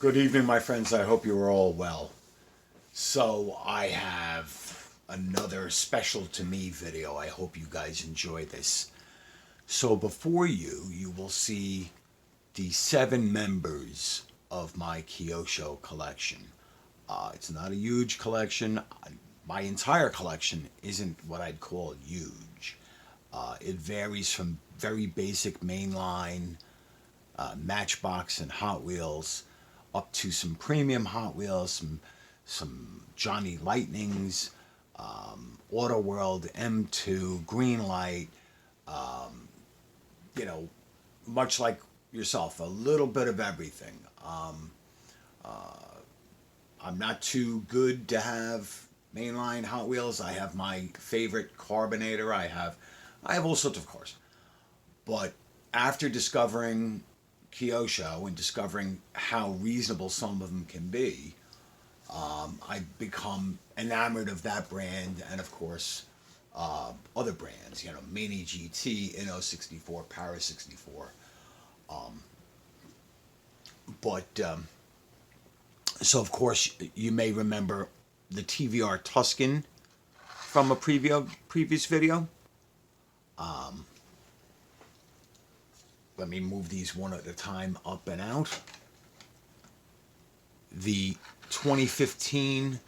Good evening, my friends. I hope you are all well. So, I have another special to me video. I hope you guys enjoy this. So, before you will see the 7 members of my Kiosho collection. It's not a huge collection. My entire collection isn't what I'd call huge. It varies from very basic mainline Matchbox and Hot Wheels up to some premium Hot Wheels, some Johnny Lightnings, Auto World M2, Greenlight, you know, much like yourself, a little bit of everything. I'm not too good to have mainline Hot Wheels. I have my favorite Carbonator. I have all sorts of cars. But after discovering Kyosho and discovering how reasonable some of them can be, I've become enamored of that brand and, of course, other brands. Mini GT, Inno 64, Para 64. So of course you may remember the TVR Tuscan from a previous video. Let me move these one at a time up and out. The 2015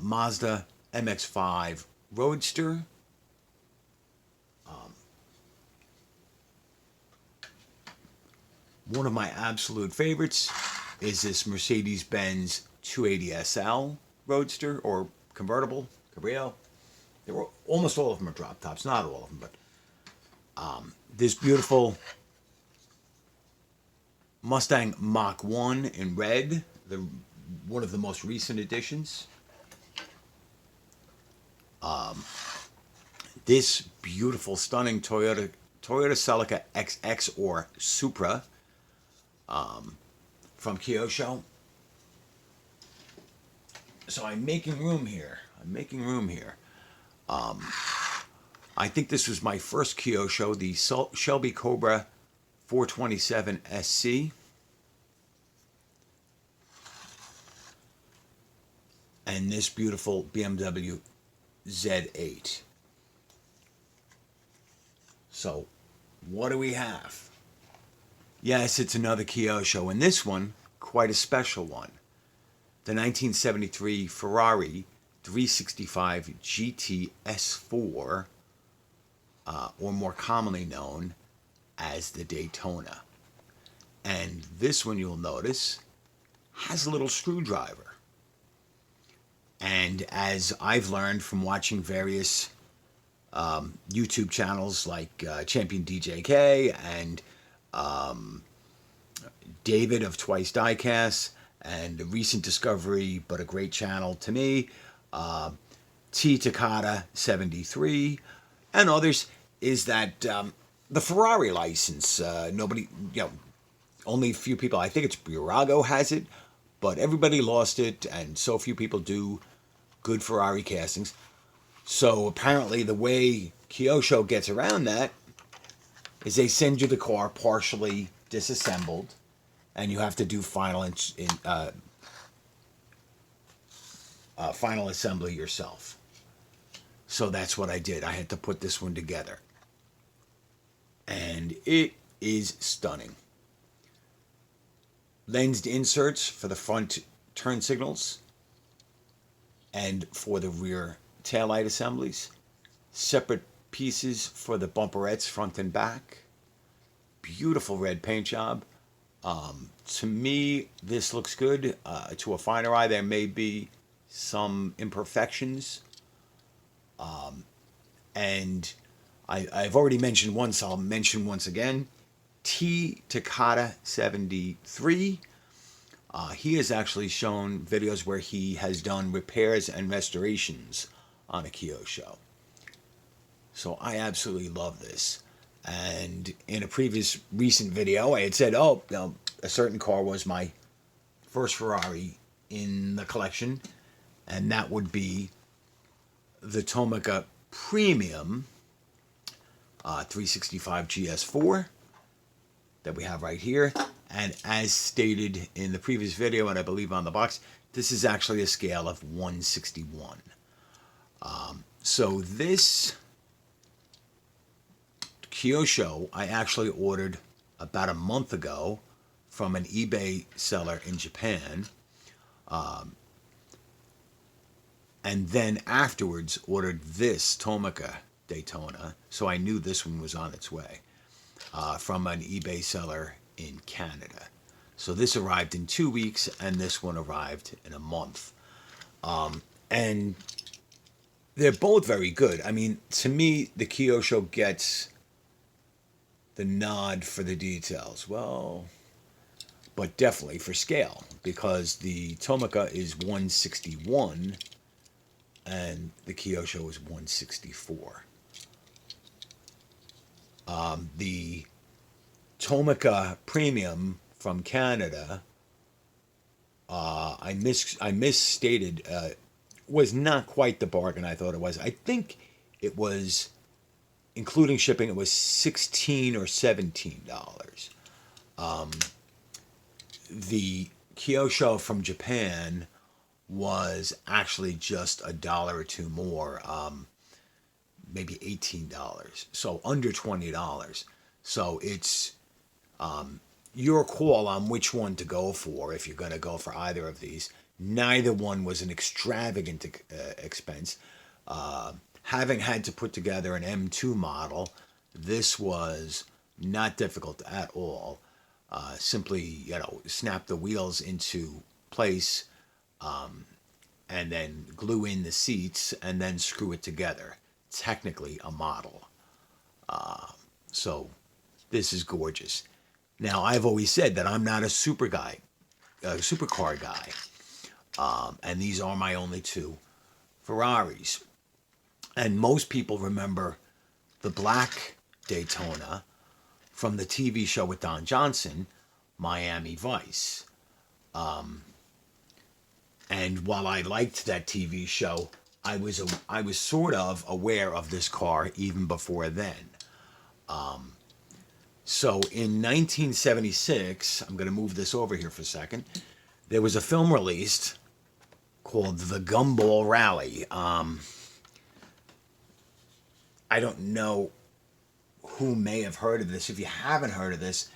Mazda MX-5 Roadster. One of my absolute favorites is this Mercedes-Benz 280 SL Roadster, or convertible, Cabrio. Almost all of them are drop tops, not all of them, but this beautiful Mustang Mach 1 in red, one of the most recent additions. This beautiful, stunning Toyota Celica XX or Supra from Kyosho. So I'm making room here. I think this was my first Kyosho, the Shelby Cobra 427 SC. And this beautiful BMW Z8. So, what do we have? Yes, it's another Kyosho, and this one, quite a special one. The 1973 Ferrari 365 GTS4, or more commonly known as the Daytona. And this one, you'll notice, has a little screwdriver. And as I've learned from watching various YouTube channels like Champion DJK and David of Twice Diecast, and a recent discovery, but a great channel to me, T Takata 73, and others, is that the Ferrari license, nobody, only a few people, I think it's Burago has it, but everybody lost it, and so few people do good Ferrari castings. So apparently the way Kyosho gets around that is they send you the car partially disassembled, and you have to do final assembly yourself. So that's what I did. I had to put this one together. And it is stunning. Lensed inserts for the front turn signals and for the rear taillight assemblies. Separate pieces for the bumperettes front and back. Beautiful red paint job. To me, this looks good. To a finer eye, there may be some imperfections. And I've already mentioned once, I'll mention once again. T Takata 73. He has actually shown videos where he has done repairs and restorations on a Kyosho. So I absolutely love this. And in a previous recent video, I had said, a certain car was my first Ferrari in the collection, and that would be the Tomica Premium 365 GS4 that we have right here. And as stated in the previous video, and I believe on the box, this is actually a scale of 161. So this Kyosho I actually ordered about a month ago from an eBay seller in Japan. And then afterwards ordered this Tomica Daytona. So I knew this one was on its way from an eBay seller in Canada. So this arrived in 2 weeks and this one arrived in a month. And they're both very good. I mean, to me, the Kiosho gets the nod for the details. Well, but definitely for scale, because the Tomica is 161 and the Kiosho is 164. The Tomica Premium from Canada, I misstated, was not quite the bargain I thought it was. I think it was, including shipping, it was $16 or $17. The Kiosho from Japan was actually just $1 or $2 more, maybe $18, so under $20. So it's your call on which one to go for if you're going to go for either of these. Neither one was an extravagant expense. Having had to put together an M2 model, this was not difficult at all. Simply, snap the wheels into place, and then glue in the seats and then screw it together. Technically a model. So this is gorgeous. Now, I've always said that I'm not a supercar guy. And these are my only two Ferraris. And most people remember the black Daytona from the TV show with Don Johnson, Miami Vice. And while I liked that TV show, I was sort of aware of this car even before then. So in 1976, I'm going to move this over here for a second, there was a film released called the Gumball Rally. I don't know who may have heard of this. If you haven't heard of this,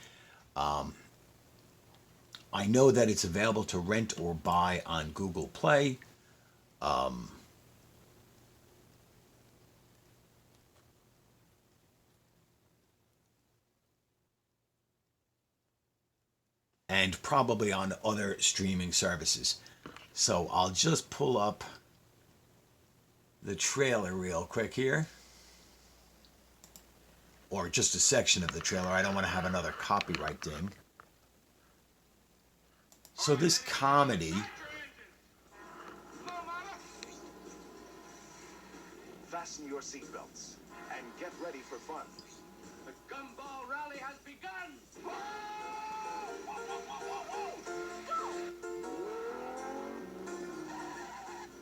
I know that it's available to rent or buy on Google Play. And probably on other streaming services. So I'll just pull up the trailer real quick here. Or just a section of the trailer. I don't want to have another copyright ding. So this comedy... Fasten your seatbelts and get ready for fun. The Gumball Rally has begun!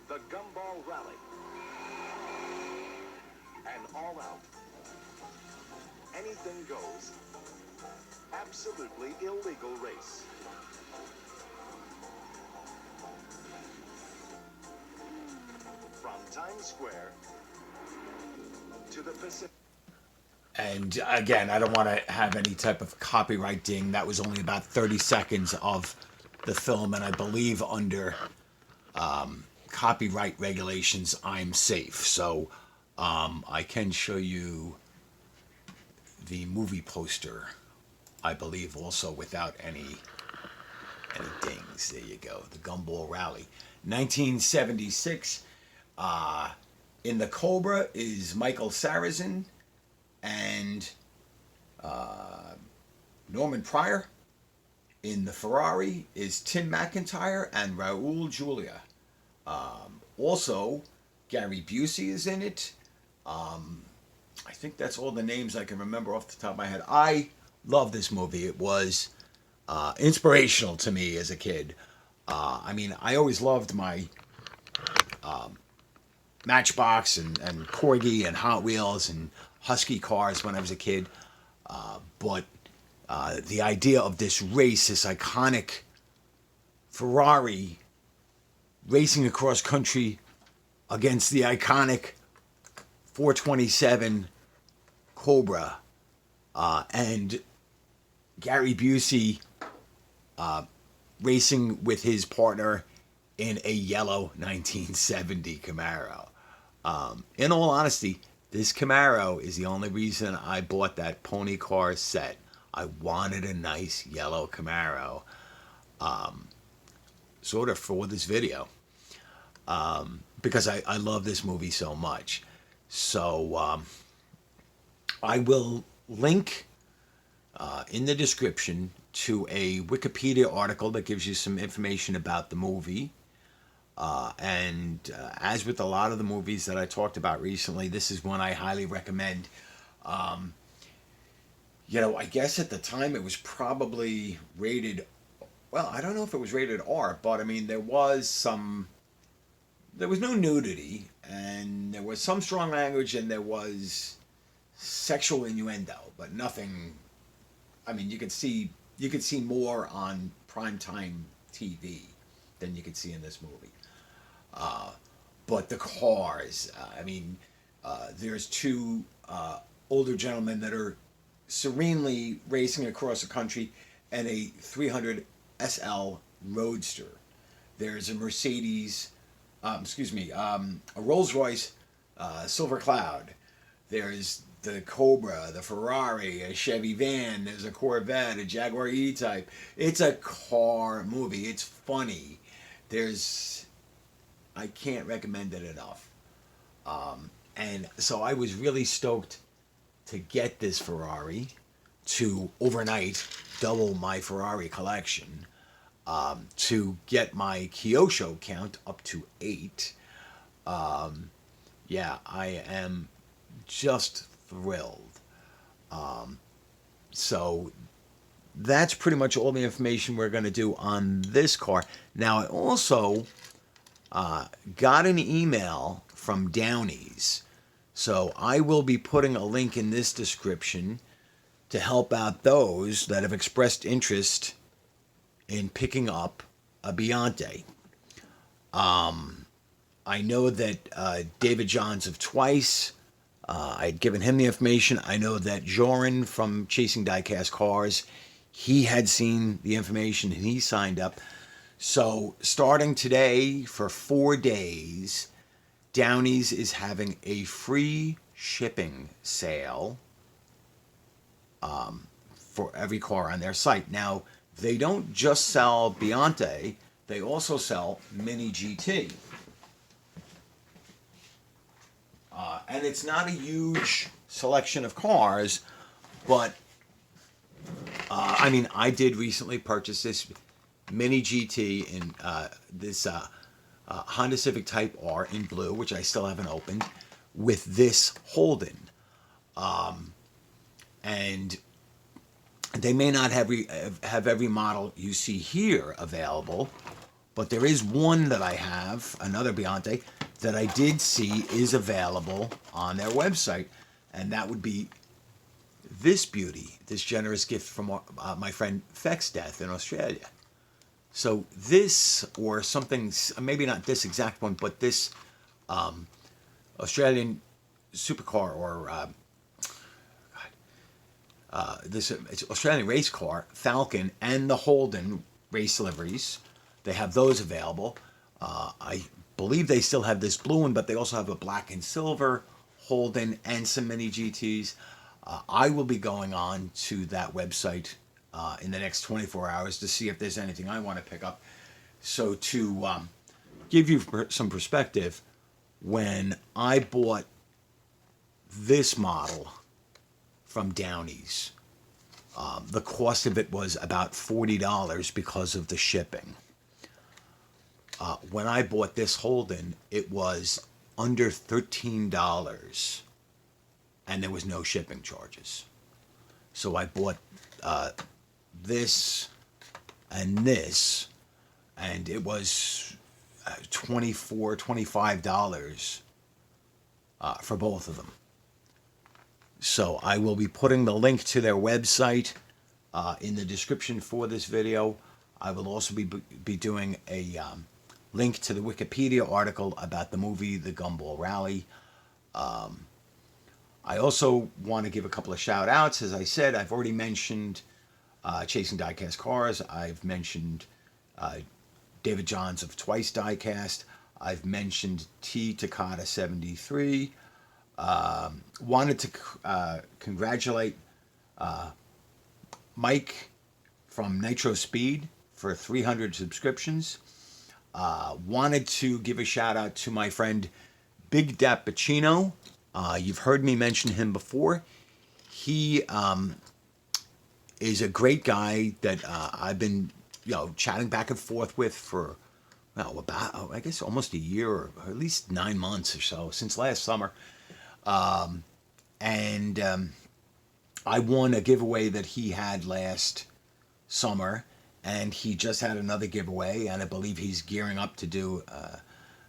The Gumball Rally. An all-out, anything goes, absolutely illegal race. From Times Square to the Pacific. And again, I don't want to have any type of copyright ding. That was only about 30 seconds of the film, and I believe under copyright regulations, I'm safe. So I can show you the movie poster, I believe, also without any dings. There you go. The Gumball Rally. 1976. In the Cobra is Michael Sarrazin and Norman Pryor. In the Ferrari is Tim McIntyre and Raul Julia. Also, Gary Busey is in it. I think that's all the names I can remember off the top of my head. I love this movie. It was inspirational to me as a kid. I mean, I always loved my Matchbox and Corgi and Hot Wheels and Husky cars when I was a kid. But the idea of this race, this iconic Ferrari racing across country against the iconic 427 Cobra, and Gary Busey racing with his partner in a yellow 1970 Camaro. In all honesty, this Camaro is the only reason I bought that pony car set. I wanted a nice yellow Camaro, sort of for this video, because I love this movie so much. So I will link in the description to a Wikipedia article that gives you some information about the movie. And as with a lot of the movies that I talked about recently, this is one I highly recommend. I guess at the time it was probably rated, well, I don't know if it was rated R, but I mean, there was no nudity, and there was some strong language, and there was sexual innuendo, but nothing. I mean, you could see more on primetime TV than you could see in this movie. But the cars, there's two older gentlemen that are serenely racing across the country and a 300 SL Roadster. There's a Mercedes, a Rolls-Royce Silver Cloud. There's the Cobra, the Ferrari, a Chevy van. There's a Corvette, a Jaguar E-Type. It's a car movie. It's funny. I can't recommend it enough. And so I was really stoked to get this Ferrari, to overnight double my Ferrari collection, to get my Kiosho count up to 8. I am just thrilled. So that's pretty much all the information we're going to do on this car. Now, I also got an email from Downies. So I will be putting a link in this description to help out those that have expressed interest in picking up a Biante. I know that David Johns of Twice, I'd given him the information. I know that Joran from Chasing Diecast Cars, he had seen the information and he signed up. So starting today for 4 days, Downies is having a free shipping sale for every car on their site. Now, they don't just sell Biante, they also sell Mini GT. And it's not a huge selection of cars, but I did recently purchase this Mini GT in this Honda Civic Type R in blue, which I still haven't opened, with this Holden. And they may not have every model you see here available, but there is one that I have, another Biante, that I did see is available on their website, and that would be this beauty, this generous gift from my friend Fex Death in Australia. So this, or something, maybe not this exact one, but this Australian supercar, or this Australian race car, Falcon, and the Holden race liveries, they have those available. I believe they still have this blue one, but they also have a black and silver Holden and some Mini GTs. I will be going on to that website in the next 24 hours to see if there's anything I want to pick up. So to give you some perspective, when I bought this model from Downies, the cost of it was about $40 because of the shipping. When I bought this Holden, it was under $13, and there was no shipping charges. So I bought this and this, and it was $24, $25 for both of them. So I will be putting the link to their website In the description for this video, I will also be doing a link to the Wikipedia article about the movie The Gumball Rally. I also want to give a couple of shout outs. As I said, I've already mentioned Chasing Diecast Cars. I've mentioned David Johns of Twice Diecast. I've mentioned T Takata 73. Wanted to congratulate Mike from Nitro Speed for 300 subscriptions. Wanted to give a shout out to my friend Big Dat Pacino. You've heard me mention him before. He is a great guy that I've been, chatting back and forth with for, about, I guess, almost a year or at least 9 months or so, since last summer. And I won a giveaway that he had last summer, and he just had another giveaway, and I believe he's gearing up to do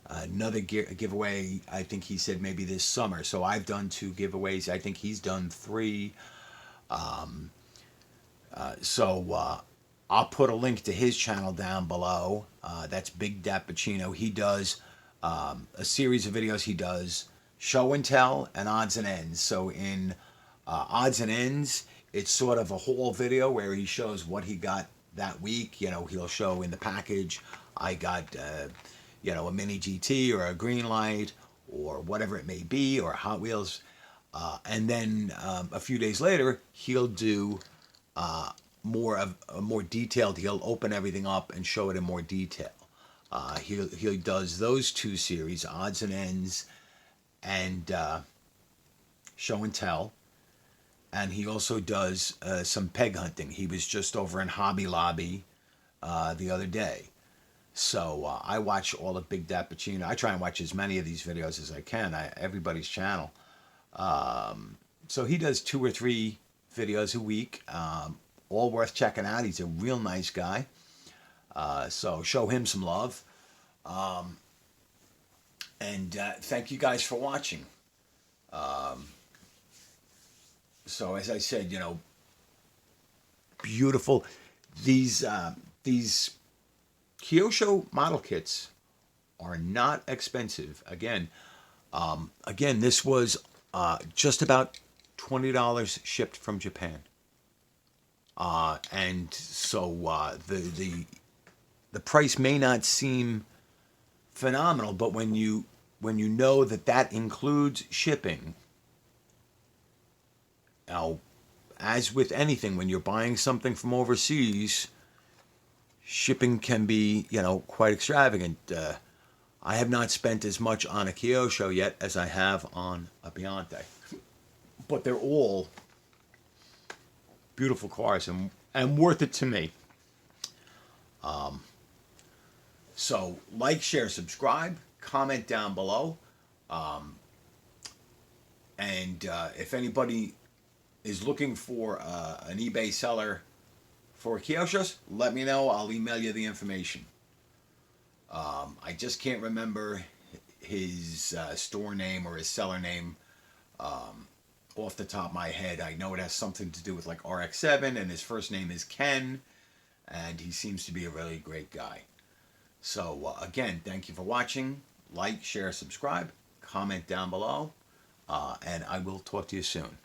another giveaway. I think he said maybe this summer. So I've done 2 giveaways. I think he's done 3. So I'll put a link to his channel down below. That's Big Dat Pacino. He does a series of videos. He does show and tell and odds and ends. So in odds and ends, it's sort of a whole video where he shows what he got that week. He'll show in the package, I got, a mini GT or a green light or whatever it may be, or Hot Wheels. And then a few days later, he'll do more detailed. He'll open everything up and show it in more detail. He does those 2 series, odds and ends, and show and tell. And he also does some peg hunting. He was just over in Hobby Lobby the other day. So I watch all of Big Dat Pacino. I try and watch as many of these videos as I can. Everybody's channel. So he does 2 or 3 videos a week. All worth checking out. He's a real nice guy. So show him some love. And thank you guys for watching. So as I said, beautiful. These Kiosho model kits are not expensive. Again, this was just about $20 shipped from Japan. And so the price may not seem phenomenal, but when you know that includes shipping. Now, as with anything, when you're buying something from overseas, shipping can be, quite extravagant. I have not spent as much on a Kiosho yet as I have on a Biante. But they're all beautiful cars and worth it to me. So, like, share, subscribe, comment down below. And if anybody is looking for an eBay seller for Kioshos, let me know. I'll email you the information. I just can't remember his store name or his seller name off the top of my head. I know it has something to do with like RX-7, and his first name is Ken, and he seems to be a really great guy. So again, thank you for watching. Like, share, subscribe, comment down below, and I will talk to you soon.